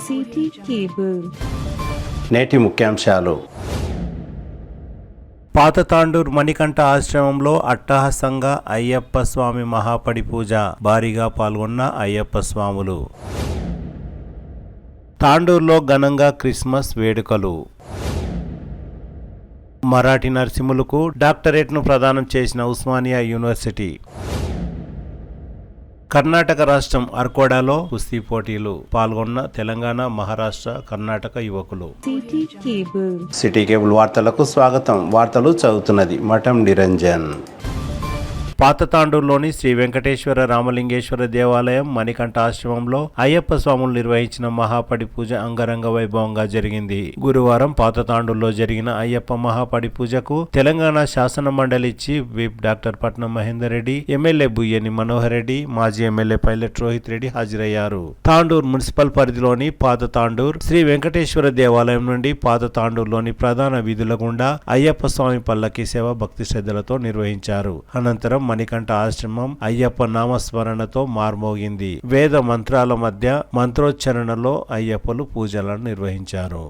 City cable. నేటి ముఖ్యాంశాలు. పాత తాండూర్ మణికంఠ ఆశ్రమంలో అట్టహాసంగా అయ్యప్ప స్వామి మహాపడి పూజ, భారీగా పాల్గొన్న అయ్యప్ప స్వాములు. తాండూర్లో ఘనంగా క్రిస్మస్ వేడుకలు. మరాఠీ నర్సింహులకు డాక్టరేట్ను ప్రదానం చేసిన ఉస్మానియా యూనివర్సిటీ. కర్ణాటక రాష్ట్రం అర్కోడాలో కుస్తీ పోటీలు పాల్గొన్న తెలంగాణ, మహారాష్ట్ర, కర్ణాటక యువకులు. సిటీ కేబుల్ వార్తలకు స్వాగతం. వార్తలు చదువుతున్నది మఠం నిరంజన్. పాత తాండూరులోని శ్రీ వెంకటేశ్వర రామలింగేశ్వర దేవాలయం మణికంఠ ఆశ్రమంలో అయ్యప్ప స్వాములు నిర్వహించిన మహాపడి పూజ అంగరంగ వైభవంగా జరిగింది. గురువారం పాత తాండూరులో జరిగిన అయ్యప్ప మహాపడి పూజకు తెలంగాణ శాసన మండలి చీఫ్ విప్ డాక్టర్ పట్నం మహేందర్ రెడ్డి, ఎమ్మెల్యే బుయ్యని మనోహర్ రెడ్డి, మాజీ ఎమ్మెల్యే పైలట్ రోహిత్ రెడ్డి హాజరయ్యారు. తాండూర్ మున్సిపల్ పరిధిలోని పాత తాండూర్ శ్రీ వెంకటేశ్వర దేవాలయం నుండి పాత తాండూరులోని ప్రధాన వీధుల గుండా అయ్యప్ప స్వామి పల్లకీ సేవ భక్తి శ్రద్ధలతో నిర్వహించారు. అనంతరం మణికంఠ ఆశ్రమం అయ్యప్ప నామస్మరణతో మార్మోగింది. వేద మంత్రాల మధ్య మంత్రోచ్చరణలో అయ్యప్పలు పూజలను నిర్వహించారు.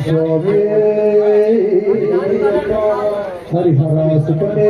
స్వామి హరిహర సుఖమే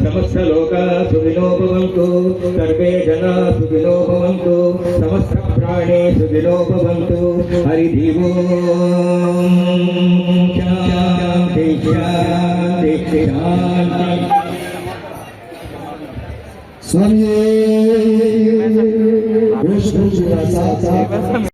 समस्त लोका सुखिनो भवन्तु, सर्वे जना सुखिनो भवन्तु, समस्त प्राणी सुखिनो भवन्तु। हरि ओम शांति शांति शांति। स्वामी विष्णु जी का साथ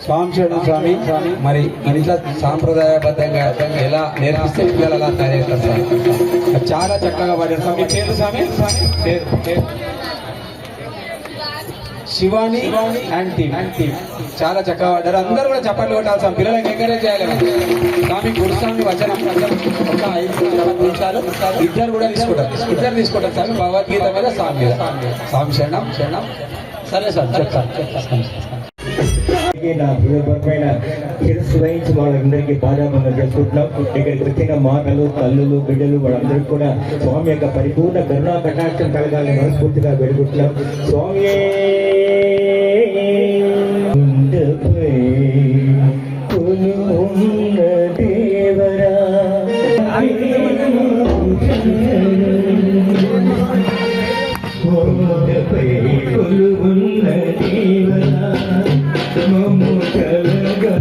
స్వామి శరణం స్వామి మరి ఇట్లా సాంప్రదాయబద్ధంగా ఎలా నేర్పిస్తే పిల్లలు అలా తయారవుతారు స్వామి. చాలా చక్కగా పాడారు స్వామి. పేరు స్వామి పేరు శివాని అండ్ టీమ్ చాలా చక్కగా పాడారు. అందరూ కూడా చప్పట్లు కొట్టాలి స్వామి. పిల్లలకి ఎంకరేజ్ చేయాలి స్వామి. గురుస్వామి వచనం ఒక 5 నిమిషాలు ఇద్దరు కూడా తీసుకుంటారు స్వామి. భగవద్గీత మీద స్వామి మీద స్వామి శరణం. సరే సార్ చెప్తాను. నా హృదయపరమైన శిరస్సు వహించి వాళ్ళందరికీ బాధాబంధం చేసుకుంటున్నాం. ఇక్కడికి వచ్చిన మాటలు తల్లులు బిడ్డలు వాళ్ళందరికీ కూడా స్వామి యొక్క పరిపూర్ణ కరుణా కటాక్షం కలగాలని మనస్ఫూర్తిగా వేడుకుంటున్నాం. స్వామి దేవరా కొలువున్న దేవరా మమ్ము కలగా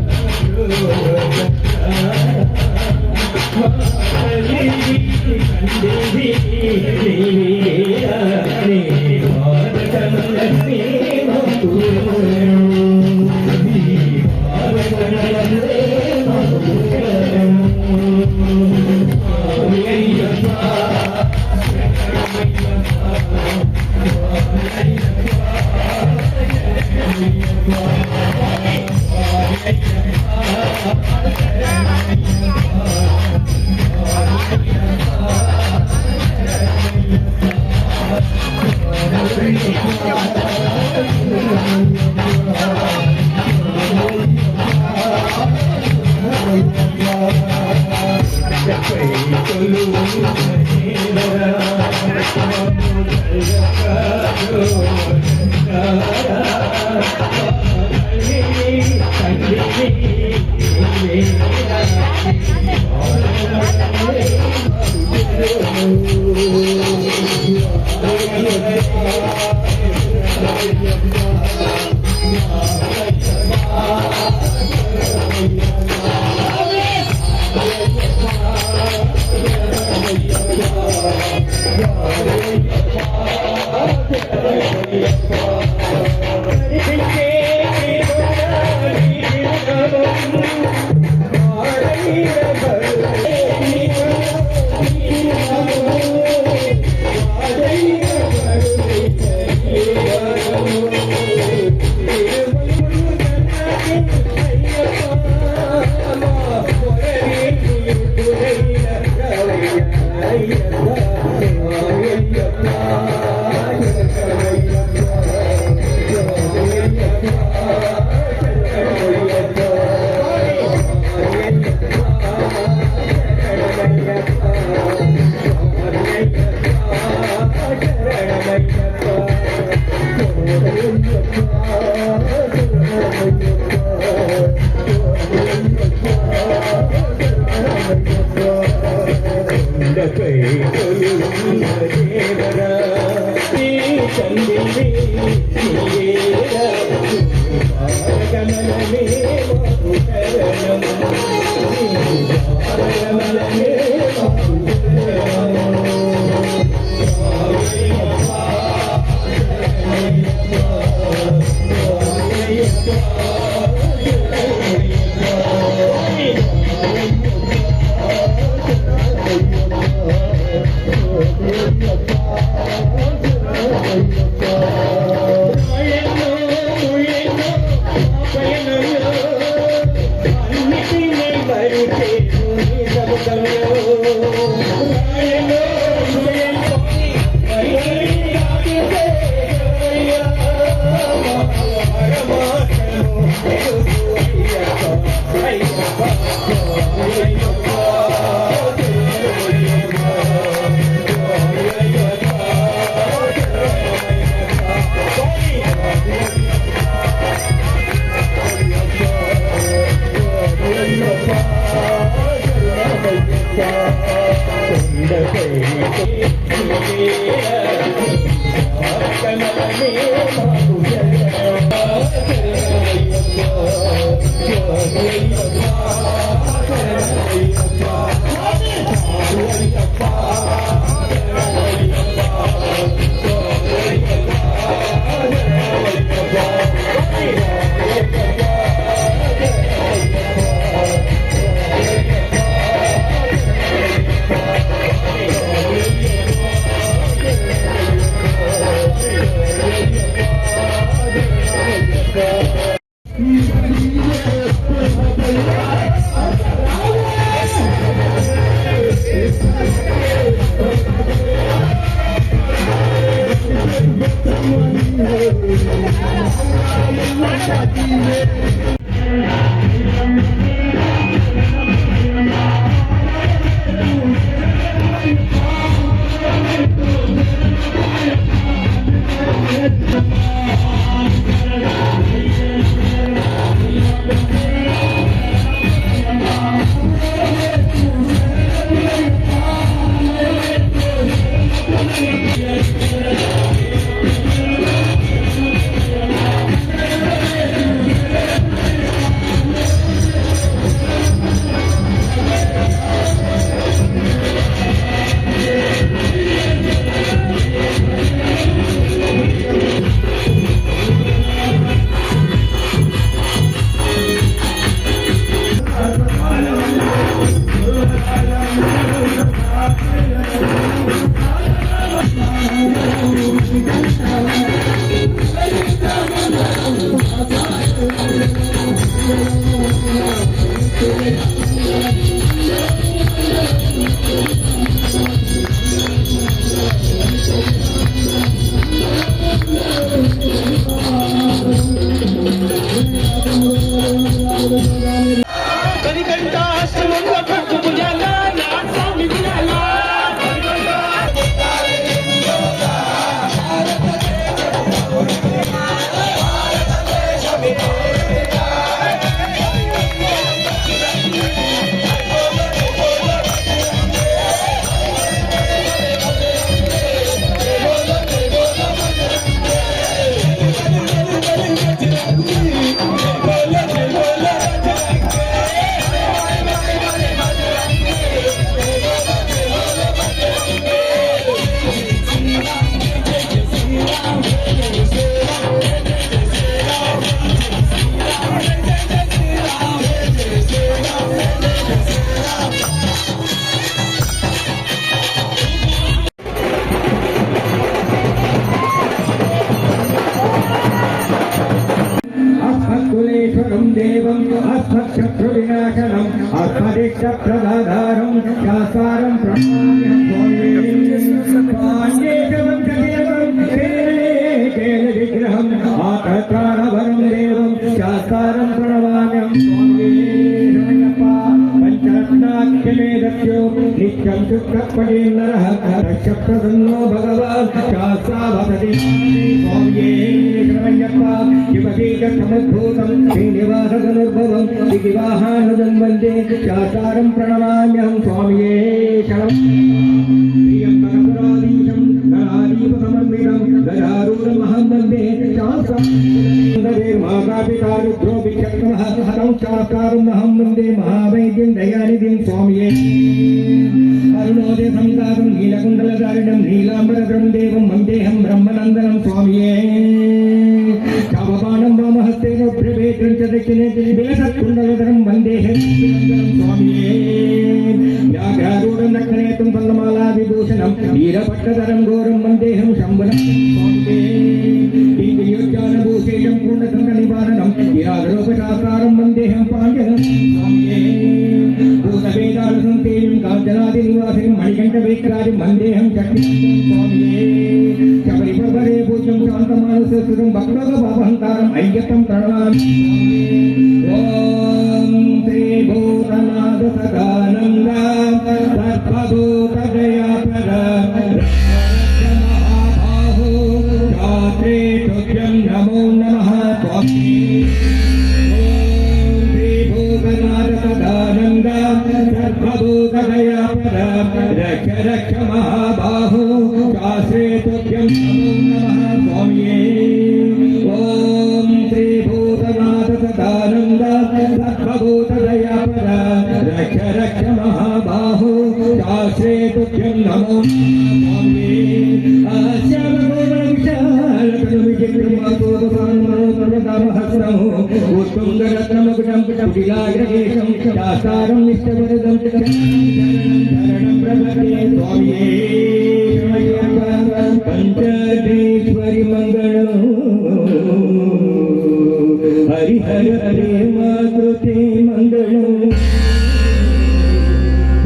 देवं अस्मत्शत्रुविनाशनम् अस्मदिष्टप्रदाधारं शास्तारं प्रणमाम्यहं पाण्डेशवं च देवं केलविग्रहम् आकर्तारवरं देवं शास्तारं प्रणमाम्यहं पंचरत्नाख्यमेदस्यो नित्यं शुक्रपणीर्नरः दक्षप्रसन्नो भगवान् शास्त्रावसति स्वाम्ये शरणय्यप्पा शिवबीजसमुद्भूतं श्रीनिवासधनुर्भवं दिगिवाहानुजं वन्दे शास्तारं प्रणमाम्यहं स्वाम्ये शरणं प्रियं गणाधीपसमन्वितं गजारूढमहं वन्दे शास्त्रं मातापिता रुद्रो विचक्रमः हतं शास्त्रम् अहं वन्दे महावैद्यं दयानिधिं स्वाम्ये अरुणोदय संदातं नीलकुण्डलधारिणं नीलाम्बरधरं देवं वन्देऽहं ब्रह्मनन्दनं स्वाम्ये चापपाणं वामहस्तेन प्रवेशं च दक्षिणे विलसत्कुण्डलधरं वन्देऽहं स्वाम्ये व्याघ्रारूढं दक्षिणेतुं पल्लमालाविभूषणं वीरभट्टधरं घोरं वन्देऽहं शम्भुनं स्वाम्ये ज्ञानभूषेयं पूर्णसङ्गनिवारणं गिराधरोपशास्त्रं वन्देऽहं पाण्ड्यनं स्वाम्ये भूतवेदालसंसेव्यं काञ्चनादिनिवासिनं मणिकण्ठवेक्रादिं वन्देऽहं शक्तिं स्वाम्ये शबरिप्रभरे पूज्यं शान्तमानससुतं भक्तोपहन्तारम् अय्यप्पं प्रणमामि ॐ श्री भूतनाथ सदानन्द सर्वभूतदयापरा नमो नमः स्वामी श्री भूतनाथ सदा रक्ष रक्ष महाबाहो शास्त्रे तुभ्यं नमो नमः स्वामिये ओम श्री भूतनाथ सदानंद सर्वभूतदयापरा रक्ष रक्ष महाबाहो शास्त्रे तुभ्यं नमो स्वामिये शास्त्रं निष्ठवरदं शरणं प्रपद्ये स्वामिये पंचदेश्वरी मंगलम् हरिहर प्रेमाकृते मंगलम्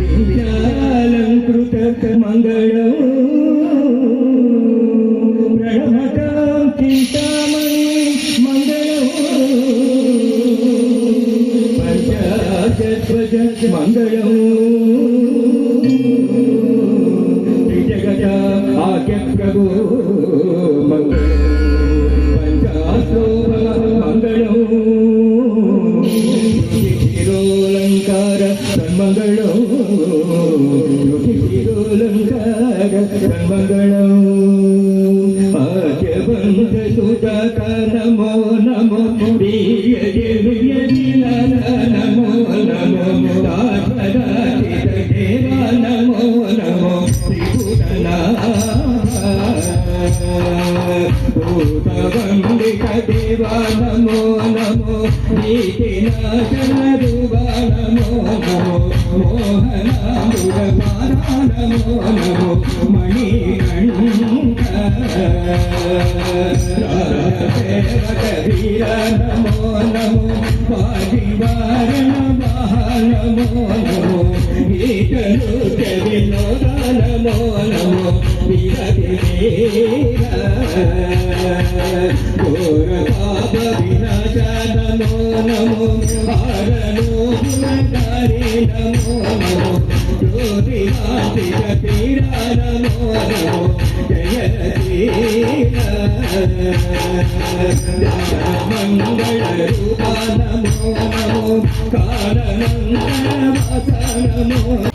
विशालंकृत मंगलम् प्रणमतां चिंतामणि मंगलम् पंचाशध्वज मंगलम् त्रिजगत आज्ञ प्रभु मंगलम् पंचाश्लोक मंगलम् शिरोलंकार सन्मंगलम् शिरोलंकार सन्मंगलम् आद्यवंश सुजात नमो नमो प्रिय नमो नमो दासदाचित देवा नमो नमो त्रिभुवनाथ भूतवंदित देवा नमो नमो नीतिनाशन रूपा नमो नमो मोहनामृतपारा नमो नमो मणिकण्ठ राजसेवक वीर नमो नमो पादिवारण नमो नमो गीतनृत्य विनोद नमो नमो वीर घोर पाप विनाश नमो नमो हारणो गुणकारी नमो नमो ज्योतिकांतिक पीर नमो नमो जय धीर मंगल रूपा नमो नमो कारणं नमो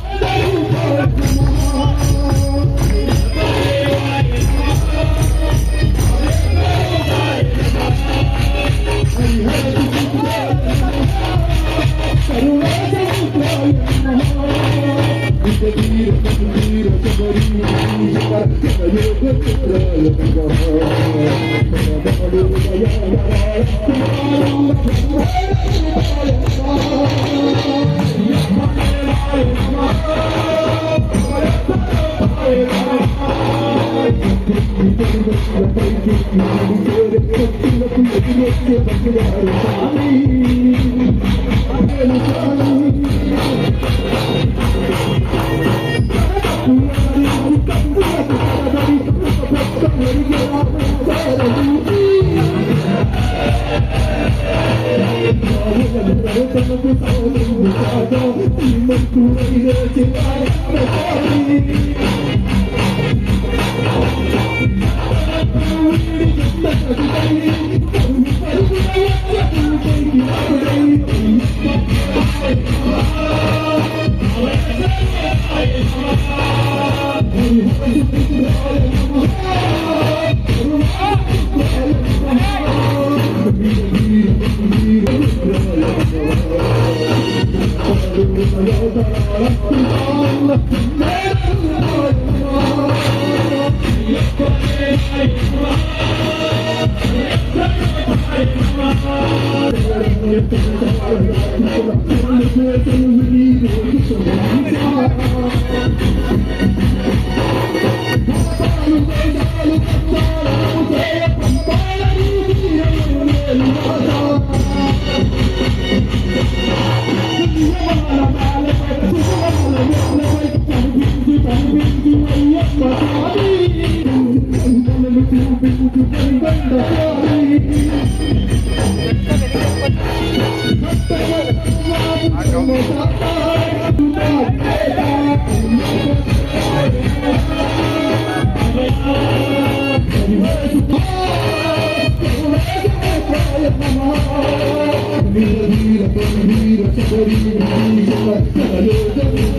Hare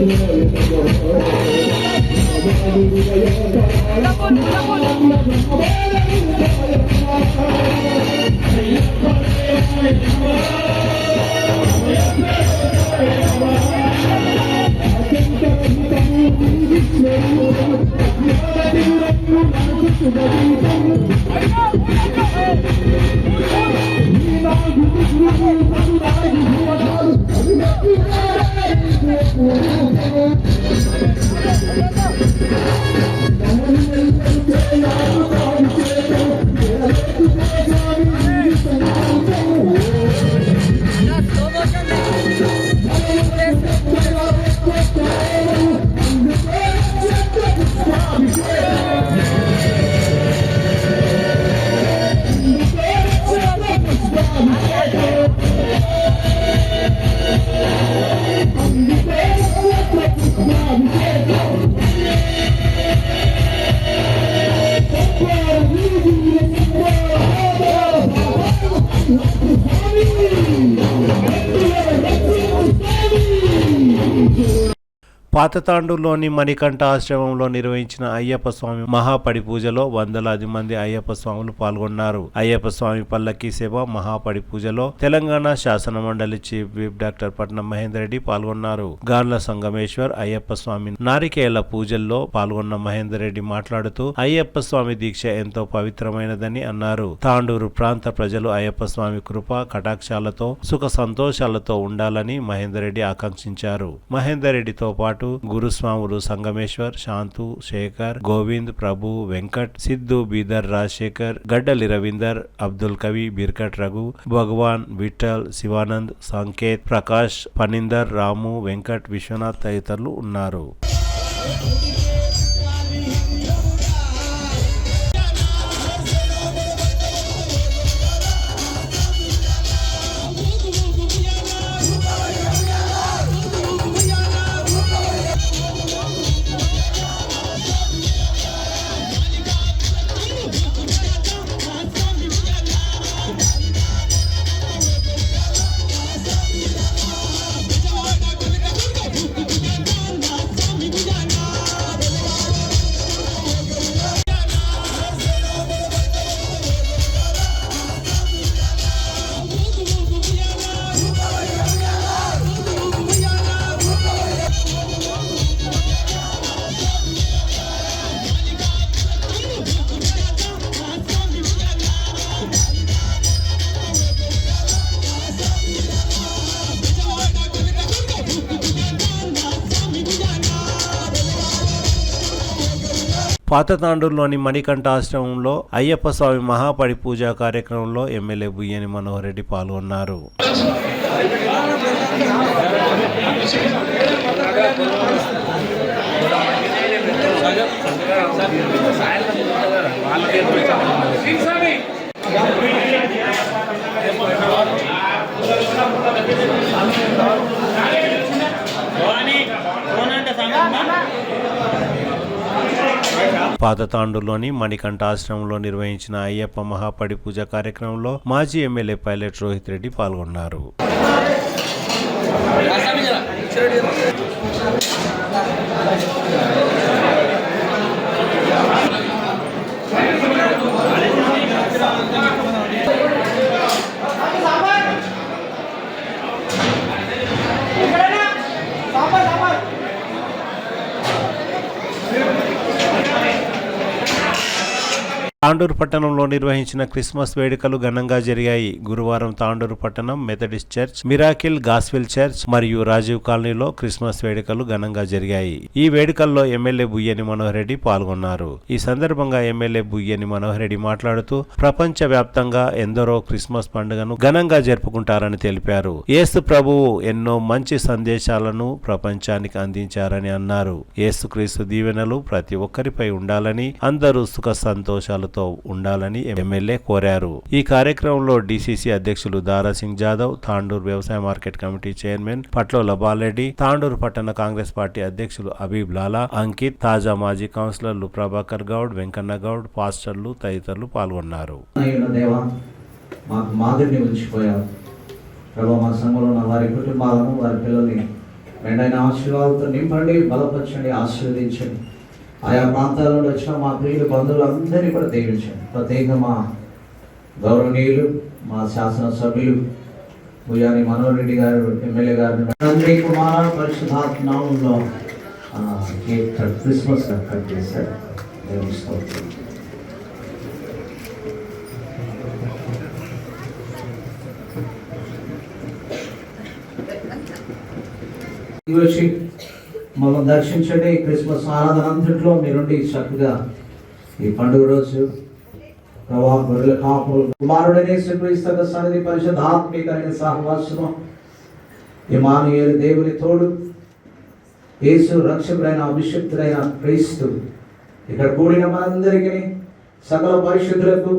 పాతతాండూరులోని మణికంఠ ఆశ్రమంలో నిర్వహించిన అయ్యప్ప స్వామి మహాపడి పూజలో వందలాది మంది అయ్యప్ప స్వాములు పాల్గొన్నారు. అయ్యప్ప స్వామి పల్లకి సేవ మహాపడి పూజలో తెలంగాణ శాసన మండలి చీఫ్ విప్ డాక్టర్ పట్నం మహేందర్ రెడ్డి పాల్గొన్నారు. గాన్ల సంగమేశ్వర్ అయ్యప్ప స్వామి నారికేళ్ల పూజల్లో పాల్గొన్న మహేందర్ రెడ్డి మాట్లాడుతూ అయ్యప్ప స్వామి దీక్ష ఎంతో పవిత్రమైనదని అన్నారు. తాండూరు ప్రాంత ప్రజలు అయ్యప్ప స్వామి కృప కటాక్షాలతో సుఖ సంతోషాలతో ఉండాలని మహేందర్ రెడ్డి ఆకాంక్షించారు. మహేందర్ రెడ్డితో పాటు గురుస్వాములు సంగమేశ్వర్, శాంతు, శేఖర్, గోవింద్, ప్రభు, వెంకట్, సిద్ధు, బీదర్, రాజశేఖర్, గడ్డలి రవీందర్, అబ్దుల్ కవి, బిర్కట్ రఘు, భగవాన్, విఠల్, శివానంద్, సంకేత్, ప్రకాష్, ఫణీందర్, రాము, వెంకట్, విశ్వనాథ్ తదితరులు ఉన్నారు. పాతతాండూరులోని మణికంఠ ఆశ్రమంలో అయ్యప్ప స్వామి మహాపడి పూజా కార్యక్రమంలో ఎమ్మెల్యే బుయ్యని మనోహర్ రెడ్డి పాల్గొన్నారు. పాతతాండూరులోని మణికంఠ ఆశ్రమంలో నిర్వహించిన అయ్యప్ప మహాపడి పూజ కార్యక్రమంలో మాజీ ఎమ్మెల్యే పైలట్ రోహిత్ రెడ్డి పాల్గొన్నారు. తాండూరు పట్టణంలో నిర్వహించిన క్రిస్మస్ వేడుకలు ఘనంగా జరిగాయి. గురువారం తాండూరు పట్టణం Methodist church, miracle gospel church మరియు రాజీవ్ కాలనీలో క్రిస్మస్ వేడుకలు ఘనంగా జరిగాయి. ఈ వేడుకల్లో ఎమ్మెల్యే బుయ్యని మనోహర్ రెడ్డి పాల్గొన్నారు. ఈ సందర్భంగా ఎమ్మెల్యే బుయ్యని మనోహర్ రెడ్డి మాట్లాడుతూ ప్రపంచ వ్యాప్తంగా ఎందరో క్రిస్మస్ పండుగను ఘనంగా జరుపుకుంటారని తెలిపారు. యేసు ప్రభువు ఎన్నో మంచి సందేశాలను ప్రపంచానికి అందించారని అన్నారు. యేసుక్రీస్తు దీవెనలు ప్రతి ఒక్కరిపై ఉండాలని, అందరూ సుఖ సంతోషాలతో ఉండాలని ఎమ్మెల్యే కోరారు. ఈ కార్యక్రమంలో డిసిసి అధ్యక్షులు దారాసింగ్ జాదవ్, తాండూరు వ్యవసాయ market committee chairman Patlola Bala Reddy, Tandur పట్టణ కాంగ్రెస్ పార్టీ అధ్యక్షులు అబీబ్ లాలా, అంకిత్, తాజా మాజీ కౌన్సిలర్లు ప్రభాకర్ గౌడ్, వెంకన్న గౌడ్, పాస్టర్లు తదితరులు పాల్గొన్నారు. మాకు మాదిరిని ఉంచిపోయారు ప్రభు. మా సంఘంలో ఉన్న వారి కుటుంబాలను, వారి పిల్లల్ని మెండైన ఆశీర్వాదాలతో నింపండి, బలపరచండి, ఆశీర్వదించండి. ఆయా ప్రాంతాల నుండి వచ్చిన మా ప్రియులు బంధువులందరినీ కూడా దీవించండి. ప్రత్యేకంగా మా గౌరవనీయులు, మా శాసనసభ్యులు భుజాని మనోహర్ రెడ్డి గారు, ఎమ్మెల్యే గారిని తండ్రి కుమార పరిశుద్ధాత్మ నామములో క్రిస్మస్ కట్ చేశారు. వచ్చి మమ్మల్ని దర్శించండి. క్రిస్మస్ ఆరాధన అంతట్లో మీరుండి చక్కగా ఈ పండుగ రోజు ప్రభా గొర్రెల కాపులు కుమారుడైన యేసుక్రీస్తు సన్నిధి పరిశుద్ధాత్మికమైన సహవాసము ఇమ్మానుయేలు దేవుని తోడు యేసు రక్షకుడైన అభిషిక్తుడైన క్రీస్తు ఇక్కడ కూడిన మనందరికీ సకల పరిశుద్ధులకు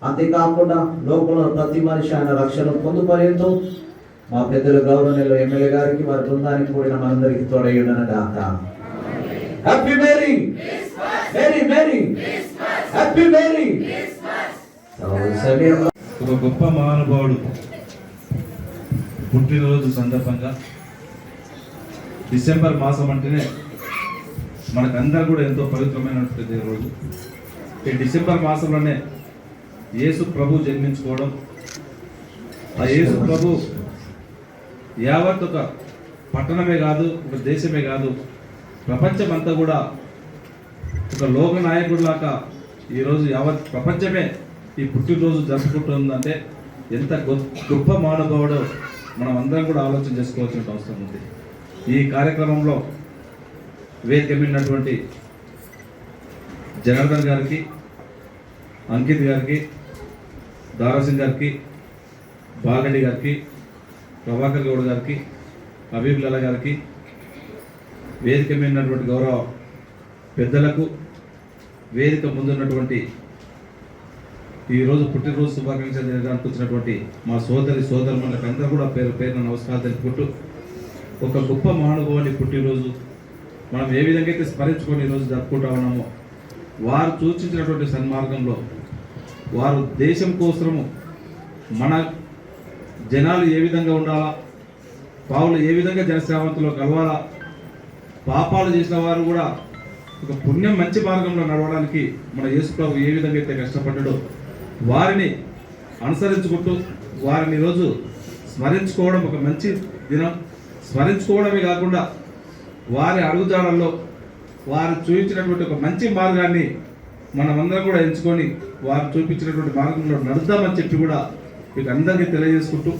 అంతేకాకుండా లోకంలో ప్రతి మనిషి ఆయన రక్షణ పొందుపర్యంతో మా పెద్దలు గౌరవనీయులు ఎమ్మెల్యే గారికి వారి బృందానికి కూడిన మనందరికీ తోడయ్యుండను గాక. Happy merry merry merry happy merry. ఒక గొప్ప మహానుభావుడు పుట్టినరోజు సందర్భంగా డిసెంబర్ మాసం అంటేనే మనకందరూ కూడా ఎంతో పవిత్రమైనటువంటి రోజు. ఈ డిసెంబర్ మాసంలోనే యేసు ప్రభు జన్మించుకోవడం, ఆ యేసు ప్రభు యావత్ ఒక పట్టణమే కాదు, ఒక దేశమే కాదు, ప్రపంచమంతా కూడా ఒక లోక నాయకుడిలాగా ఈరోజు యావత్ ప్రపంచమే ఈ పుట్టినరోజు జరుపుకుంటుందంటే ఎంత గొప్ప మహానుభావుడో మనం అందరం కూడా ఆలోచన చేసుకోవాల్సిన అవసరం ఉంది. ఈ కార్యక్రమంలో వేదికమైనటువంటి జనార్దన్ గారికి, అంకిత్ గారికి, దారాసింగ్ గారికి, బాలరెడ్డి గారికి, ప్రభాకర్ గౌడ్ గారికి, హబీబ్ లాలా గారికి, వేదిక మీద ఉన్నటువంటి గౌరవ పెద్దలకు, వేదిక ముందున్నటువంటి ఈరోజు పుట్టినరోజు శుభాకాంక్షలు జరగడానికి వచ్చినటువంటి మా సోదరులకు అందరూ కూడా పేరు పేరున నమస్కారాలు తెలుపుకుంటూ, ఒక గొప్ప మహానుభావుని పుట్టినరోజు మనం ఏ విధంగా అయితే స్మరించుకొని ఈరోజు జరుపుకుంటా ఉన్నామో, వారు సూచించినటువంటి సన్మార్గంలో వారు దేశం కోసము మన జనాలు ఏ విధంగా ఉండాలా, పావులు ఏ విధంగా జనసేవంతులో కలవాలా, పాపాలు చేసిన వారు కూడా ఒక పుణ్యం మంచి మార్గంలో నడవడానికి మన యేసు ప్రభు ఏ విధంగా అయితే కష్టపడ్డాడో వారిని అనుసరించుకుంటూ వారిని ఈరోజు స్మరించుకోవడం ఒక మంచి దినం. స్మరించుకోవడమే కాకుండా వారి అడుగుజాడల్లో వారు చూపించినటువంటి ఒక మంచి మార్గాన్ని మనమందరం కూడా ఎంచుకొని వారు చూపించినటువంటి మార్గంలో నడుద్దామని చెప్పి కూడా మీకు అందరికీ తెలియజేసుకుంటూ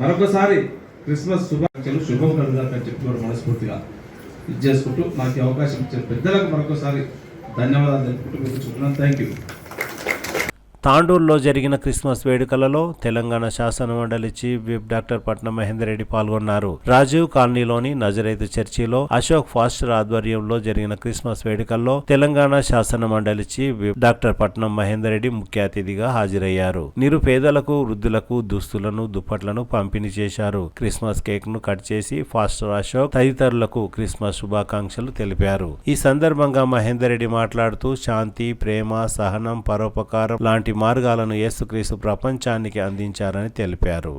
మరొకసారి క్రిస్మస్ శుభాకాంక్షలు, శుభం కలుగుతారని చెప్పి కూడా మనస్ఫూర్తిగా ఇది చేసుకుంటూ నాకు అవకాశం ఇచ్చిన పెద్దలకు మరొకసారి ధన్యవాదాలు తెలుపుకుంటూ మీకు చెప్తున్నాను. Thank you. తాండూరులో జరిగిన క్రిస్మస్ వేడుకలలో తెలంగాణ శాసనమండలి చీఫ్ విప్ డాక్టర్ పట్నం మహేందర్ రెడ్డి పాల్గొన్నారు. రాజీవ్ కాలనీలోని నజరైతు చర్చిలో అశోక్ ఫాస్టర్ ఆధ్వర్యంలో జరిగిన క్రిస్మస్ వేడుకల్లో తెలంగాణ శాసనమండలి చీఫ్ విప్ డాక్టర్ పట్నం మహేందర్ రెడ్డి ముఖ్య అతిథిగా హాజరయ్యారు. నిరుపేదలకు, వృద్ధులకు దుస్తులను, దుప్పట్లను పంపిణీ చేశారు. క్రిస్మస్ కేక్ ను కట్ చేసి ఫాస్టర్ అశోక్ తదితరులకు క్రిస్మస్ శుభాకాంక్షలు తెలిపారు. ఈ సందర్భంగా మహేందర్ రెడ్డి మాట్లాడుతూ శాంతి, ప్రేమ, సహనం, పరోపకారం లాంటి మార్గాలను యేసుక్రీస్తు ప్రపంచానికి అందించారని తెలిపారు.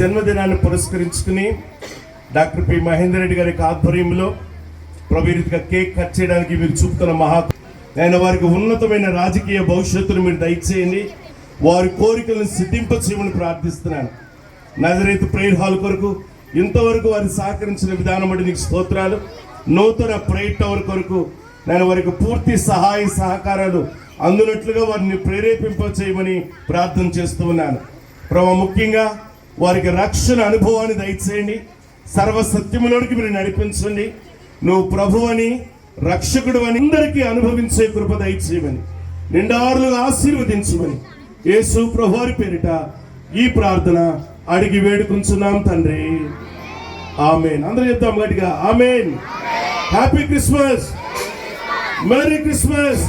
జన్మదినాన్ని పురస్కరించుకుని డాక్టర్ పి మహేందర్ రెడ్డి గారి ఆధ్వర్యంలో ప్రవీరిగా కేక్ కట్ చేయడానికి మీరు చూపుతున్న నేను వారికి ఉన్నతమైన రాజకీయ భవిష్యత్తును మీరు దయచేయండి, వారి కోరికలను సిద్ధింపచేయమని ప్రార్థిస్తున్నాను. నజరేతు ప్రేయర్ హాల్ కొరకు ఇంతవరకు వారు సహకరించిన విధానం బట్టి నీకు స్తోత్రాలు. నూతన ప్రేయర్ టవర్ కొరకు నేను వారికి పూర్తి సహాయ సహకారాలు అందునట్లుగా వారిని ప్రేరేపింపచేయమని ప్రార్థన చేస్తూ ఉన్నాను. ప్రభు, ముఖ్యంగా వారికి రక్షణ అనుభవాన్ని దయచేయండి, సర్వసత్యములోనికి మీరు నడిపించండి. నువ్వు ప్రభు అని, రక్షకుడు అని అందరికీ అనుభవించే కృప దయచేయమని, నిండారులుగా ఆశీర్వదించమని యేసు ప్రభువారి పేరిట ఈ ప్రార్థన అడిగి వేడుకుంటున్నాం తండ్రి. ఆమేన్. అందరూ చెప్తాం గట్టిగా amen. Happy Christmas, merry Christmas,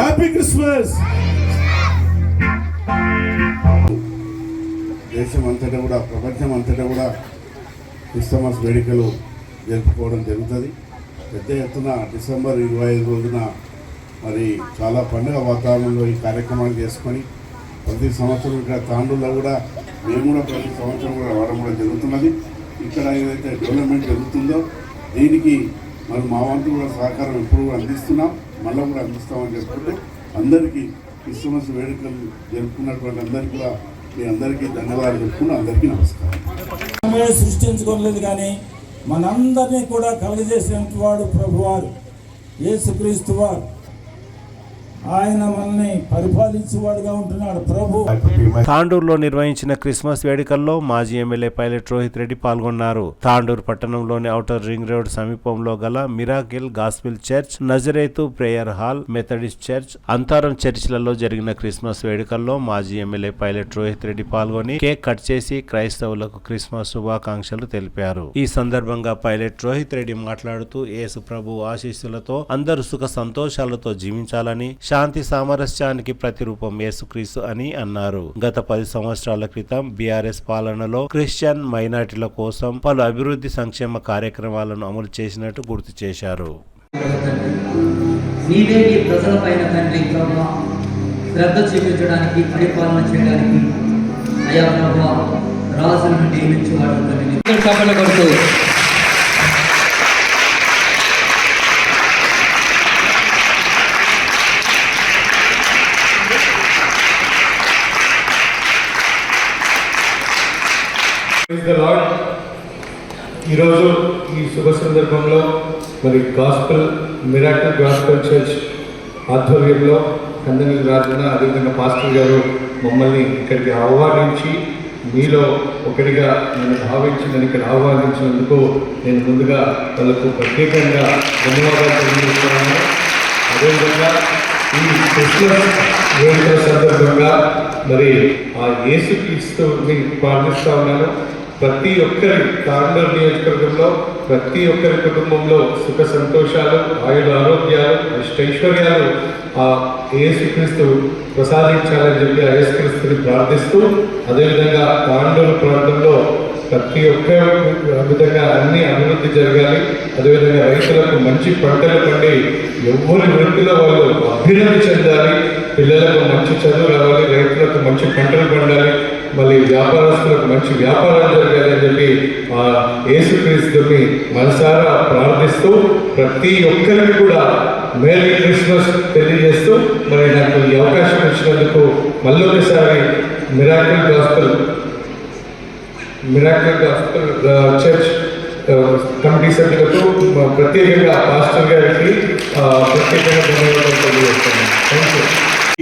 happy Christmas. దేశం అంతటా కూడా, ప్రపంచం అంతటా కూడా క్రిస్మస్ వేడుకలు జరుపుకోవడం జరుగుతుంది. పెద్ద ఎత్తున డిసెంబర్ 25 రోజున మరి చాలా పండుగ వాతావరణంలో ఈ కార్యక్రమాలు చేసుకొని ప్రతి సంవత్సరం ఇక్కడ తాండూరులో కూడా మేము కూడా ప్రతి సంవత్సరం కూడా రావడం కూడా జరుగుతున్నది. ఇక్కడ ఏదైతే డెవలప్మెంట్ జరుగుతుందో దీనికి మరి మా వంతు కూడా సహకారం ఎప్పుడు కూడా అందిస్తున్నాం, మళ్ళీ కూడా అందిస్తామని చెప్పుకుంటూ అందరికీ క్రిస్మస్ వేడుకలు జరుపుకున్నటువంటి అందరికీ కూడా మీ అందరికీ ధన్యవాదాలు చెప్పుకుంటూ అందరికీ నమస్కారం. సృష్టించుకోలేదు కానీ మనందరినీ కూడా కలుగజేసినటువంటి వాడు ప్రభువారు, యేసుక్రీస్తు వారు. ఆయన మనల్ని పరిపాలించేవాడుగా ఉంటున్నాడు ప్రభు. తాండూరులో నిర్వహించిన క్రిస్మస్ వేడుకల్లో మాజీ ఎమ్మెల్యే పైలట్ రోహిత్ రెడ్డి పాల్గొన్నారు. తాండూరు పట్టణంలోని ఔటర్ రింగ్ రోడ్ సమీపంలో గల మిరాకిల్ గాస్పెల్ చర్చ్, నజరేతు ప్రేయర్ హాల్, మెథడిస్ట్ చర్చ్, అంతరం చర్చిలలో జరిగిన క్రిస్మస్ వేడుకల్లో మాజీ ఎమ్మెల్యే పైలట్ రోహిత్ రెడ్డి పాల్గొని కేక్ కట్ చేసి క్రైస్తవులకు క్రిస్మస్ శుభాకాంక్షలు తెలిపారు. ఈ సందర్భంగా పైలట్ రోహిత్ రెడ్డి మాట్లాడుతూ యేసు ప్రభు ఆశీస్సులతో అందరూ సుఖ సంతోషాలతో జీవించాలని, శాంతి సామరస్యానికి ప్రతిరూపం యేసుక్రీస్తు అని అన్నారు. గత 10 సంవత్సరాల క్రితం బీఆర్ఎస్ పాలనలో క్రిస్టియన్ మైనారిటీల కోసం పలు అభివృద్ధి సంక్షేమ కార్యక్రమాలను అమలు చేసినట్టు గుర్తు చేశారు. నీవే నీ ప్రజలపైన తండ్రి ప్రభా శ్రద్ధ చూపించడానికి, పరిపాలన చేయడానికి అయా ప్రభా రాజులను నియమించేవాడు తండ్రి. సభల కొరకు ఈరోజు ఈ శుభ సందర్భంలో మరి గాస్పెల్ మిరాకిల్ గాస్పెల్ చర్చ్ ఆధ్వర్యంలో కందనీలు రాజన్న అదేవిధంగా పాస్టర్ గారు మమ్మల్ని ఇక్కడికి ఆహ్వానించి మీలో ఒకటిగా నేను భావించి నన్ను ఇక్కడ ఆహ్వానించినందుకు నేను ముందుగా వాళ్ళకు ప్రత్యేకంగా ధన్యవాదాలు తెలియజేస్తున్నాను. అదేవిధంగా ఈ క్రిస్మస్ వేడుకల సందర్భంగా మరి ఆ యేసుక్రీస్తుని ప్రార్థిస్తూ ఉన్నాను. ప్రతి ఒక్కరి తాండూరు నియోజకవర్గంలో ప్రతి ఒక్కరి కుటుంబంలో సుఖ సంతోషాలు, ఆయుధ ఆరోగ్యాలు, అష్టైశ్వర్యాలు ఆ యేసుక్రీస్తు ప్రసాదించాలని చెప్పి ఆ యేసుక్రీస్తుని ప్రార్థిస్తూ, అదేవిధంగా తాండూరు ప్రాంతంలో ప్రతి ఒక్క విధంగా అన్ని అభివృద్ధి జరగాలి. అదేవిధంగా రైతులకు మంచి పంటలు పండి ఎవరి వృత్తిలో వాళ్ళు అభివృద్ధి చెందాలి, పిల్లలకు మంచి చదువు రావాలి, రైతులకు మంచి పంటలు పండాలి, మళ్ళీ వ్యాపారస్తులకు మంచి వ్యాపారం జరగాలని చెప్పి ఆ యేసుక్రీస్తుని మనసారా ప్రార్థిస్తూ ప్రతి ఒక్కరికి కూడా మేరీ క్రిస్మస్ తెలియజేస్తూ మరి నాకు ఈ అవకాశం ఇచ్చినందుకు మళ్ళొకసారి మిరాకిల్ గాస్పెల్ చర్చ్ కమిటీ సభ్యులకు ప్రత్యేకంగా పాస్టర్ గారికి ప్రత్యేకంగా ధన్యవాదాలు తెలియజేస్తున్నాను. Thank you.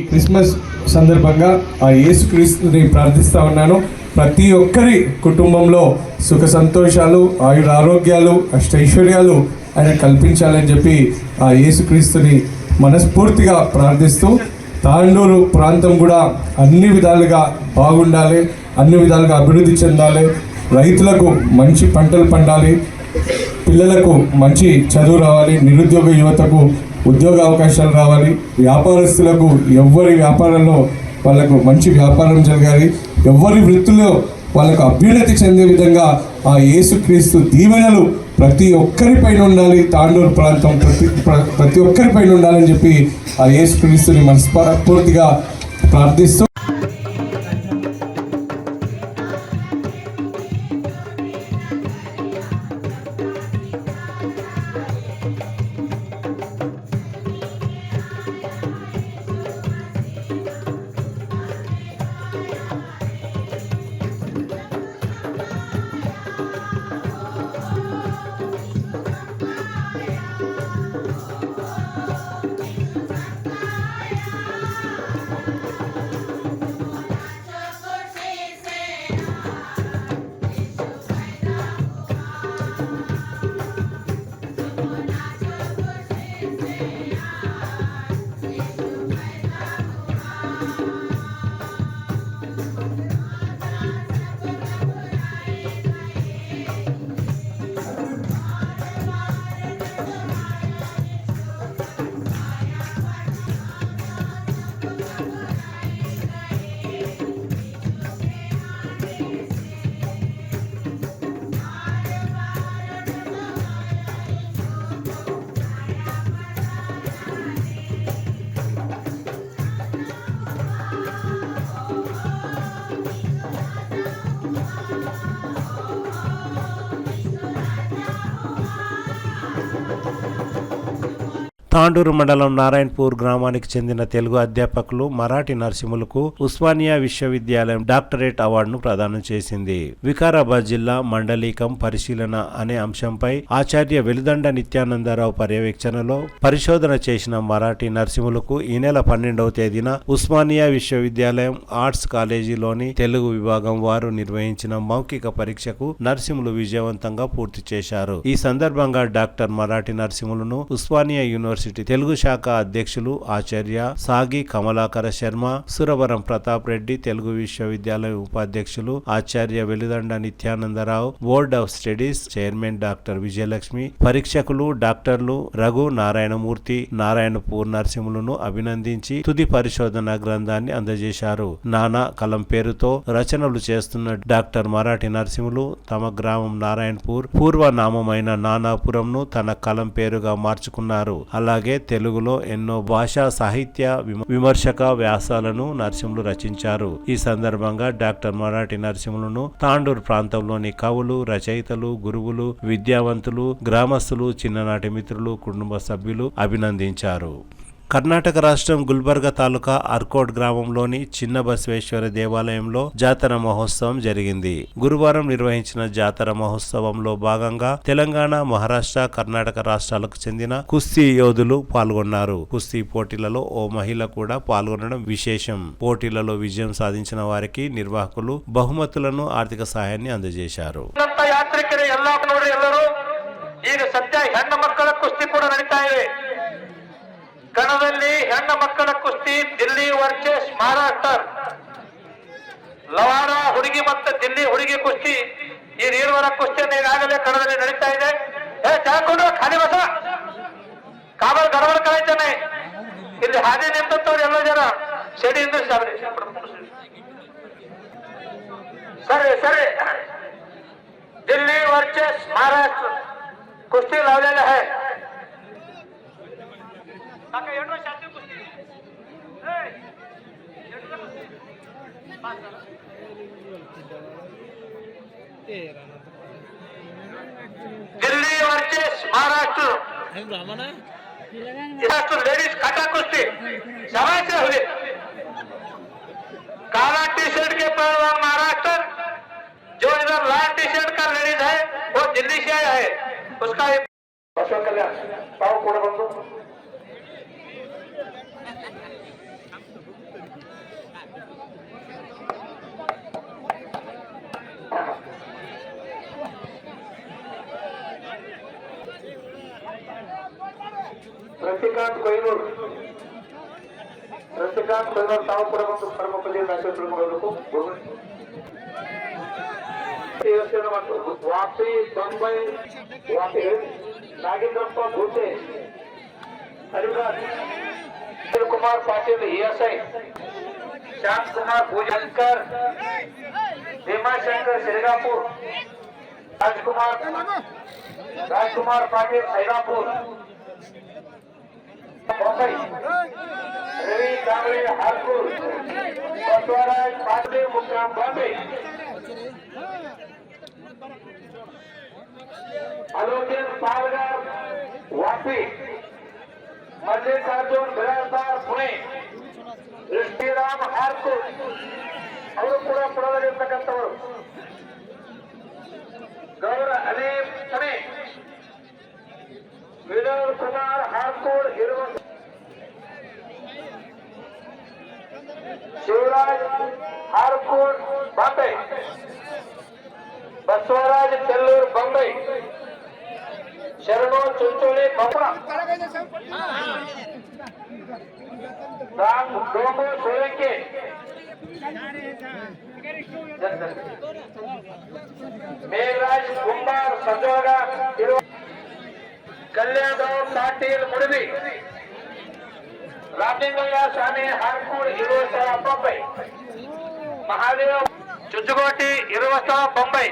ఈ క్రిస్మస్ సందర్భంగా ఆ యేసుక్రీస్తుని ప్రార్థిస్తా ఉన్నాను. ప్రతి ఒక్కరి కుటుంబంలో సుఖ సంతోషాలు, ఆయుర ఆరోగ్యాలు, అష్టైశ్వర్యాలు ఆయన కల్పించాలని చెప్పి ఆ యేసుక్రీస్తుని మనస్ఫూర్తిగా ప్రార్థిస్తూ తాండూరు ప్రాంతం కూడా అన్ని విధాలుగా బాగుండాలి, అన్ని విధాలుగా అభివృద్ధి చెందాలి, రైతులకు మంచి పంటలు పండాలి, పిల్లలకు మంచి చదువు రావాలి, నిరుద్యోగ యువతకు ఉద్యోగ అవకాశాలు రావాలి, వ్యాపారస్తులకు ఎవరి వ్యాపారంలో వాళ్ళకు మంచి వ్యాపారం జరగాలి, ఎవరి వృత్తిలో వాళ్ళకు అభ్యున్నతి చెందే విధంగా ఆ యేసుక్రీస్తు దీవెనలు ప్రతి ఒక్కరిపైన ఉండాలి, తాండూరు ప్రాంతం ప్రతి ఒక్కరిపైన ఉండాలని చెప్పి ఆ యేసుక్రీస్తుని మనస్ఫూర్తిగా ప్రార్థిస్తూ తాండూరు మండలం నారాయణపూర్ గ్రామానికి చెందిన తెలుగు అధ్యాపకులు మరాఠీ నరసింహులకు ఉస్మానియా విశ్వవిద్యాలయం డాక్టరేట్ అవార్డును ప్రదానం చేసింది. వికారాబాద్ జిల్లా మండలీకం పరిశీలన అనే అంశంపై ఆచార్య వెలుదండ నిత్యానందరావు పర్యవేక్షణలో పరిశోధన చేసిన మరాఠీ నరసింహులకు ఈ నెల 12వ తేదీన ఉస్మానియా విశ్వవిద్యాలయం ఆర్ట్స్ కాలేజీలోని తెలుగు విభాగం వారు నిర్వహించిన మౌఖిక పరీక్షకు నరసింహులు విజయవంతంగా పూర్తి చేశారు. ఈ సందర్భంగా డాక్టర్ మరాఠీ నరసింహులను ఉస్మానియా యూనివర్సిటీ తెలుగు శాఖ అధ్యక్షులు ఆచార్య సాగి కమలాకర శర్మ, సురవరం ప్రతాప్ రెడ్డి, తెలుగు విశ్వవిద్యాలయం ఉపాధ్యక్షులు ఆచార్య Veludanda Nityanandarao, board of studies chairman doctor Vijayalakshmi, పరీక్షకులు డాక్టర్లు రఘు నారాయణమూర్తి, నారాయణపూర్ నరసింహులను అభినందించి తుది పరిశోధన గ్రంథాన్ని అందజేశారు. నానా కలం పేరుతో రచనలు చేస్తున్న డాక్టర్ మరాఠీ నరసింహులు తమ గ్రామం నారాయణపూర్ పూర్వనామమైన నానాపురంను తన కలం పేరుగా మార్చుకున్నారు. అలాగే తెలుగులో ఎన్నో భాషా సాహిత్య విమర్శక వ్యాసాలను నరసింహులు రచించారు. ఈ సందర్భంగా డాక్టర్ మరాఠీ నరసింహులను తాండూరు ప్రాంతంలోని కవులు, రచయితలు, గురువులు, విద్యావంతులు, గ్రామస్తులు, చిన్ననాటి మిత్రులు, కుటుంబ సభ్యులు అభినందించారు. కర్ణాటక రాష్ట్రం గుల్బర్గా తాలూకా అర్కోట్ గ్రామంలోని చిన్న బసవేశ్వర దేవాలయంలో జాతర మహోత్సవం జరిగింది. గురువారం నిర్వహించిన జాతర మహోత్సవంలో భాగంగా తెలంగాణ, మహారాష్ట్ర, కర్ణాటక రాష్ట్రాలకు చెందిన కుస్తీ యోధులు పాల్గొన్నారు. కుస్తీ పోటీలలో ఓ మహిళ కూడా పాల్గొనడం విశేషం. పోటీలలో విజయం సాధించిన వారికి నిర్వాహకులు బహుమతులను, ఆర్థిక సహాయాన్ని అందజేశారు. ಈಗ ಸದ್ಯ ಹೆಣ್ಣು ಮಕ್ಕಳ ಕುಸ್ತಿ ಕೂಡ ನಡೀತಾ ಇದೆ. ಕಣದಲ್ಲಿ ಹೆಣ್ಣು ಮಕ್ಕಳ ಕುಸ್ತಿ ದಿಲ್ಲಿ ವರ್ಸಸ್ ಮಹಾರಾಷ್ಟ್ರ, ಲವಾರ ಹುಡುಗಿ ಮತ್ತು ದಿಲ್ಲಿ ಹುಡುಗಿ ಕುಸ್ತಿ, ಈ ನೀರ್ವರ ಕುಸ್ತಿಯನ್ನು ಈಗಾಗಲೇ ಕಣದಲ್ಲಿ ನಡೀತಾ ಇದೆ. ಚಾಕೊಂಡು ಖಾಲಿ ಬಸ ಕಾಬಲ್ ಗಡಬಡ ಕಳಾಯ್ತಾನೆ. ಇಲ್ಲಿ ಹಾದಿ ನಿಂತವ್ರು ಎಲ್ಲ ಜನ ಶೆಡಿಯಿಂದ ಸರಿ ಸರಿ दिल्ली वर्सेस महाराष्ट्र कुस्ती लावलेलं आहे. दिल्ली वर्सेस महाराष्ट्र लेडीज काटा कुस्ती समाज हुई. काला टी शर्ट के पहलवान महाराष्ट्र, जो इधर लाल टी शर्ट का लेडीज है वो दिल्ली से आया है. उसका अशोक कल्याण पाव कोड़ा बंदो रसिकांत कोयनूर पाव कोड़ा बंदो परमपल्ली राष्ट्र वापी बंबई वापी नागेंद्रप्पा भूते, हरिदास कुमार पाटिल ESI, श्याम कुमार भूजनकर, भीमाशंकर सिरगापुर, राजकुमार पाटिल सैरापुर, बंबई, रवि कांगड़े हारपुर, बसवराज पाटिल मुक्काम बॉम्बे, आलोचन पालघर वापी, मल्लिकार्जुन बिराजदार पुणे, ಶ್ರೀರಾಮ್ ಹಾರ್ಕೂರ್ ಅವರು ಕೂಡ ಪುರದಲ್ಲಿರ್ತಕ್ಕಂಥವರು. ಗೌರ ಅಲೀಂ ಪುಣೆ, ವಿನೋದ್ ಕುಮಾರ್ ಹಾರ್ಕೂರ್ ಇರುವ, ಶಿವರಾಜ್ ಹಾರ್ಕೂರ್ ಬಾಂಬೆ, ಬಸವರಾಜ್ ತೆಲ್ಲೂರ್ ಬಾಂಬೆ, ಶರಣು ಚುಂಚೋಳಿ ಬಾಪುರ, राम डोंगो सोलंके, मेघराज कुंभार संजोगा, कल्याणराव पाटील मुडबी, रामलिंगಯ್ಯ ಸ್ವಾಮಿ ಹಾರ್ಕೂರ್ ಇರುವ ಸ್ಥಳ ಬೊಂಬೈ, ಮಹಾದೇವ ಚುಚ್ಚುಗೋಟಿ ಇರುವ ಸ್ಥಳ ಬೊಂಬೈ,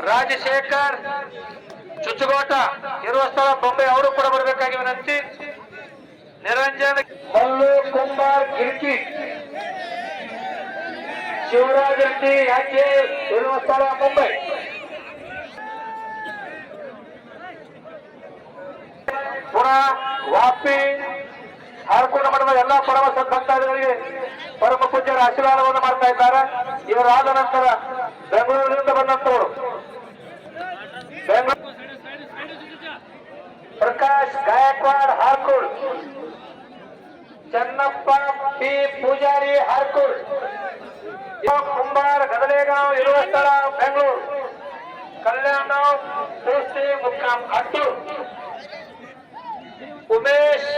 ರಾಜಶೇಖರ್ ಚುಚ್ಚುಗೋಟ ಇರುವ ಸ್ಥಳ ಬೊಂಬೈ ಅವರು ಕೂಡ ಬರಬೇಕಾಗಿ ವಿನಂತಿ. निरंजन मल्लू कुंभार गिरकी, शिवराज रेड्डी यांचे स्थळ मुंबई, पुन्हा ಬರುವ ಎಲ್ಲಾ ಪರಮ ಸದ್ಭಕ್ತಾದಿಗಳಿಗೆ ಪರಮ ಪೂಜ್ಯರ ಆಶೀರ್ವಾದವನ್ನು ಮಾಡ್ತಾ ಇದ್ದಾರೆ. ಇವರಾದ ನಂತರ ಬೆಂಗಳೂರಿನಿಂದ ಬಂದಂತವರು ಪ್ರಕಾಶ್ ಗಾಯಕ್ವಾಡ್ ಹಾರ್ಕೂಳ್, ಚನ್ನಪ್ಪ ಪಿ ಪೂಜಾರಿ ಹಾರ್ಕೂಳ್, ಕುಂಬಾರ್ ಗದಲೇಗಾಂವ್ ಇರುವ ಸ್ಥಳ ಬೆಂಗಳೂರು, ಕಲ್ಯಾಣ ತುಳಸಿ ಮುಕ್ಕಾಂ ಅಟ್ಟೂರ್, ಉಮೇಶ್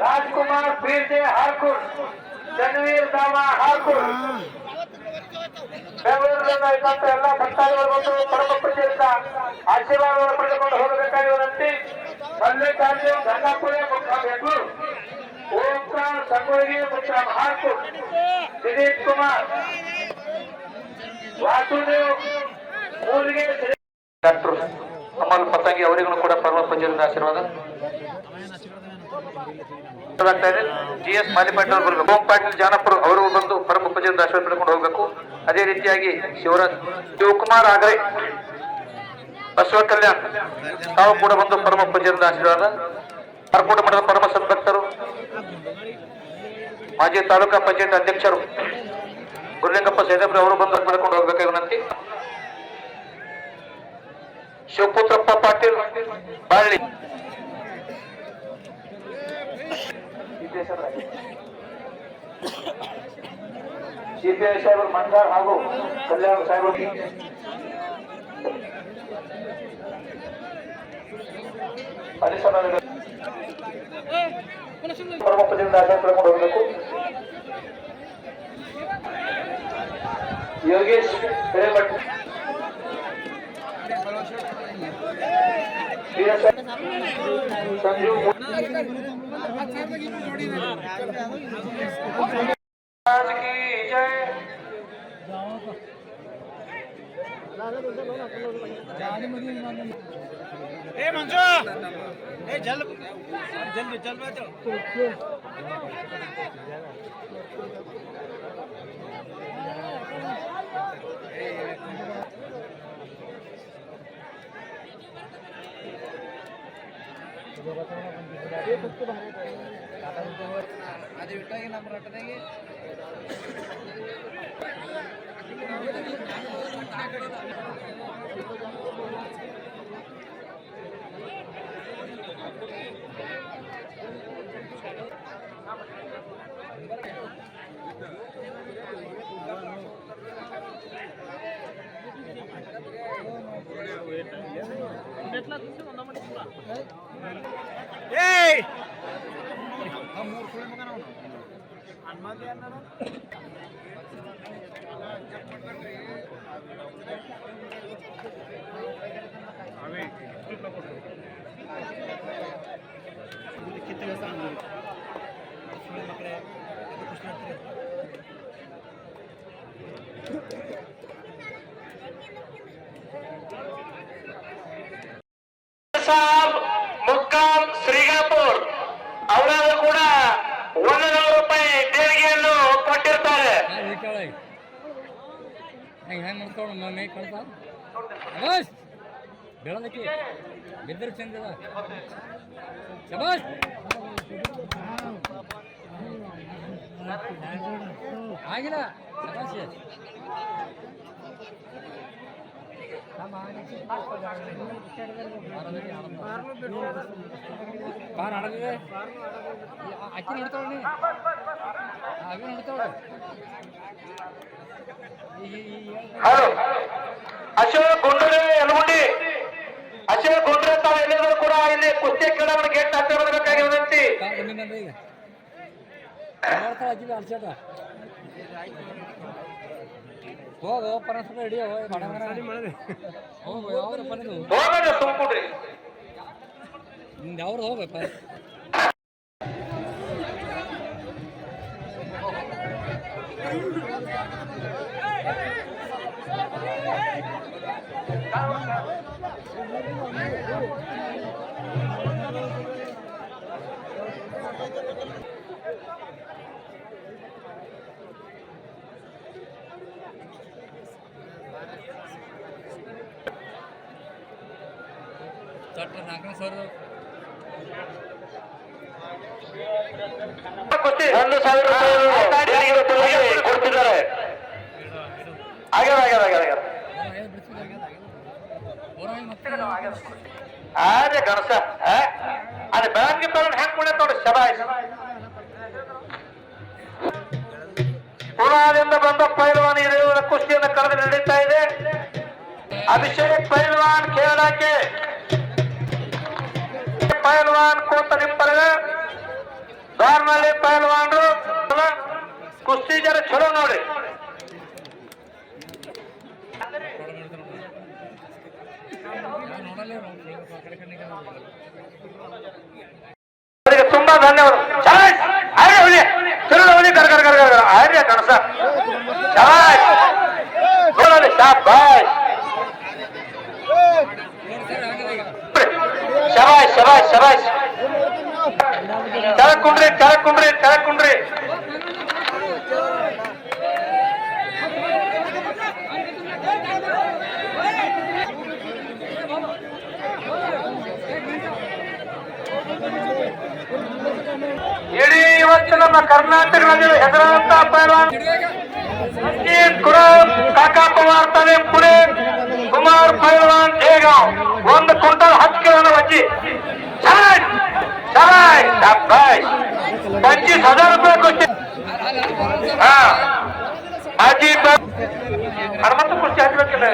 ರಾಜ್ಕುಮಾರ್ ಬೀರ್ಜೆ ಹಾರ್ಕೂಳ್, ಜನವೀರ್ ಧಾಮ ಹಾರ್ಕೂಳ್. ಬೆಂಗಳೂರಿನಿಂದ ಇದ್ದಂತ ಎಲ್ಲ ಭಕ್ತಾದಿಗಳು ಬಂದು ಪರಮ ಪೂಜ್ಯರಿಂದ ಆಶೀರ್ವಾದವನ್ನು ಪಡೆದುಕೊಂಡು ಹೋಗಬೇಕಾಗಿ ವಿನಂತಿ. ಮಲ್ಲಿಕಾರ್ಜುನ್ ಗಂಗಾಪುರ ಮುಕ್ಕಾಂ ಬೆಂಗಳೂರು, ಓಂಕಾರ ಸಂಗೊಳ್ಳಿ ಮುಕ್ಕಾಂ ಹಾರ್ಕೂಳ್, ದಿಲೀಪ್ ಕುಮಾರ್ ವಾಸುದೇವ್ ಮೂಲಿಗೆ, ಡಾಕ್ಟರ್ ಅಮಲ್ ಪತಂಗಿ ಅವರಿಗೂ ಕೂಡ ಪರಮ ಪೂಜ್ಯರಿಂದ ಆಶೀರ್ವಾದ. GS ಮಾಲಿಪಾಟೀಲ್ ಅವರು ಬರಬೇಕು. ಓಂ ಪಾಟೀಲ್ ಜಾನಪುರ ಅವರು ಬಂದು ಪರಮ ಪೂಜ್ಯರಿಂದ ಆಶೀರ್ವಾದ ಪಡೆದುಕೊಂಡು ಹೋಗಬೇಕು. ಅದೇ ರೀತಿಯಾಗಿ ಶಿವಕುಮಾರ್ ಆಗ್ರೆ, ಬಸವ ಕಲ್ಯಾಣ್ ತಾವು ಕೂಡ ಬಂದು ಪರಮ ಪೂಜ್ಯರಿಂದ ಆಶೀರ್ವಾದ. ಆರ್ಕೋಟ ಮಠದ ಪರಮ ಸದ್ಭಕ್ತರು, ಮಾಜಿ ತಾಲೂಕಾ ಪಂಚಾಯತ್ ಅಧ್ಯಕ್ಷರು ಗುರುಲಿಂಗಪ್ಪ ಸೇದಪ್ರ ಅವರು ಬಂದು ಪಡೆದುಕೊಂಡು ಹೋಗಬೇಕಾಗಿ ವಿನಂತಿ. ಶಿವಪುತ್ರಪ್ಪ ಪಾಟೀಲ್ ಬಾಳ್ಳಿ, ಸಿಪಿಐ ಸಾಹೇಬರು ಮಂಗಾರ್ ಹಾಗೂ ಕಲ್ಯಾಣ ಸಾಹೇಬರು ಪರಮ ಪೂಜ್ಯರಿಂದ ಆಶೀರ್ವಾದ ಪಡೆದುಕೊಂಡು ಹೋಗಬೇಕು. ಯೋಗೇಶ್ ಹಿರೇಮಠ್, ಸಂಜೀವ್ की जय. ಮುಕ್ಕಾಂ ಶ್ರೀಗಾಪುರ್ ಅವರಾದ್ರೂ ಕೂಡ 100 ರೂಪಾಯಿ ದೇಣಿಗೆಯನ್ನು ಕೊಟ್ಟಿರ್ತಾರೆ. ಬೆಳದಕ್ಕೆ ಬಿದ್ದರೆ ಚಂದ ಆಗಿಲ್ಲ ಕಾರ್ ಆಡಲಿದೆ ಅಕ್ಕಿ ನಡ್ತಾವಳಿ ಅವಿ ನಡ್ತಾವಳೆ. ಹಲೋ ಅಶೋಕ್ ಗುಂಡ್ರೆ ಯಲಗುಂಡಿ, ಅಶೋಕ್ ಗುಂಡ್ರೆ ತಾವು ಎಲ್ಲರೂ ಕೂಡ ಇಲ್ಲಿ ಕುಸ್ತಿ ಕ್ರೀಡಾಂಗಣ ಗೇಟ್ ಹತ್ತಿರ ಬರಬೇಕಾಗಿ ವಿನಂತಿ. ಹೋಗೋ ಪರಸ್ಪರ ಹಿಡಿಯೋ ಹೋಗೋ ಯಾವ ಹೋಗೋಣ ಸುಮ್ಕುಡ್ರಿ ನಿಂದು ಯಾವ್ದು ಹೋಗಪ್ಪ. ಕುಸ್ತಿ 1,000 ರೂಪಾಯಿ ಕೊಡ್ತಿದ್ದಾರೆ. ಆಗ್ಯಾರ ಅದೇ ಗಣಸ ಅದೇ ಬೆಳಗ್ಗೆ ಹೆಂಗ್ ಕುಣಿಯತ್ ನೋಡಿ. ಶಬಾಯ್. ಪುಣಾದಿಂದ ಬಂದ ಪೈಲ್ವಾನ್ ಹಿರಿಯೂರ ಕುಸ್ತಿಯನ್ನು ಕರೆದು ನಡೀತಾ ಇದೆ. ಅಭಿಷೇಕ್ ಪೈಲ್ವಾನ್ ಕೇರಳಕ್ಕೆ, ಪೈಲ್ವಾನ್ ಕೋತ ನಿಂಪರ್ಗ, ದಾರ್ನಳ್ಳಿ ಪೈಲ್ವಾನ್ರು ಕುಸ್ತಿ ಜರ ಚಲೋ ನೋಡಿ. ತುಂಬಾ ಧನ್ಯವಾದ. ಆರ್ಯ ಕಣಸ ಶಬಾಷ್. ಕೆಳಕುಂಡ್ರಿ. ಇಡೀ ಇವತ್ತು ನಮ್ಮ ಕರ್ನಾಟಕದಲ್ಲಿ ಹೆಸರಾದಂತ ಪೈಲ್ವಾನ್ ಕಾಕಾ ಪವಾರ್ ತಾಲೀಮ್ ಪುಣೆ, ಕುಮಾರ್ ಪೈಲ್ವಾನ್ ಜೇಗಾಂವ್ 1 ಕ್ವಿಂಟಲ್ 10 ಕಿಲೋ ವಜ್ಜಿ. 25,000 ರೂಪಾಯಿ ಕುಸ್ತಿ. ಮಾಜಿ ಹನುಮಂತ ಕುಸ್ತಿ ಹಾಕ್ಬೇಕಿಲ್ಲ.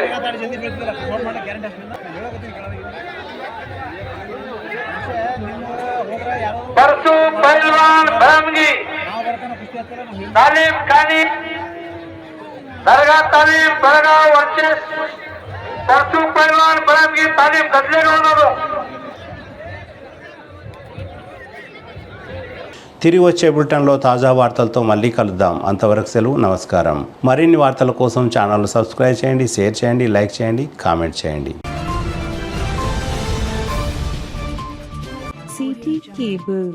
परसू पहलवान ब्रह्मगी तालीम खानी दरगाह तालीम बड़गांव वर्चेस. परसू पहलवान ब्रह्मगी तालीम गदलेगांव. తిరిగి వచ్చే బులెటిన్లో తాజా వార్తలతో మళ్ళీ కలుద్దాం. అంతవరకు సెలవు, నమస్కారం. మరిన్ని వార్తల కోసం ఛానల్ సబ్స్క్రైబ్ చేయండి, షేర్ చేయండి, లైక్ చేయండి, కామెంట్ చేయండి. CT Cable.